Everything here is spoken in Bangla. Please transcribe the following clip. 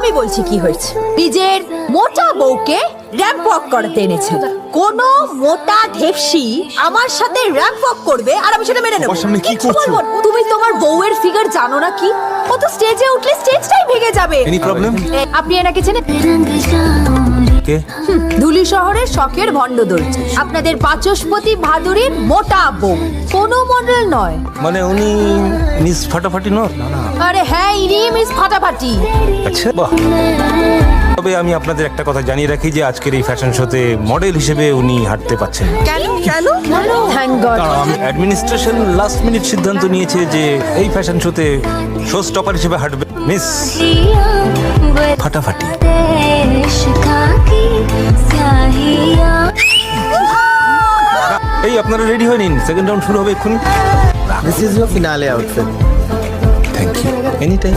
আমি বলছি কি হয়েছে। নিজের মোটা বউকে র্যাম্প ওয়াক করাতে এনেছে। কোন মোটা ঢেপসি আমার সাথে র্যাম্প ওয়াক করবে আর আমি সেটা মেনে নেব? আমার সামনে কি কিচ্ছু করছো? বলবো না। তুমি তোমার বউয়ের ফিগার জানো না কি? ও তো স্টেজে উঠলে স্টেজটাই ভেঙে যাবে। Any problem? আপনি এনাকে চেনেন? কে? ধুলি শহরের শখের ভণ্ড দর্জি, আপনাদের বাচস্পতি ভাদুরীর মোটা বউ, কোনো মডেল নয়। মানে উনি মিস ফাটাফাটি নন? আরে হ্যাঁ, ইনি মিস ফাটাফাটি। আচ্ছা, বাহ। তবে আমি আপনাদের একটা কথা জানিয়ে রাখি যে আজকের এই ফ্যাশন শোতে মডেল হিসেবে উনি হাঁটতে পাচ্ছেন না। কেন কেন? Thank god. Administration last minute সিদ্ধান্ত নিয়েছে যে এই ফ্যাশন শোতে শো স্টপার হিসেবে হাঁটবে মিস ফাটাফাটি। এই আপনারা রেডি হয়ে নিন, সেকেন্ড রাউন্ড শুরু হবে এক্ষুনি। This is your finale outfit. Thank you, any time.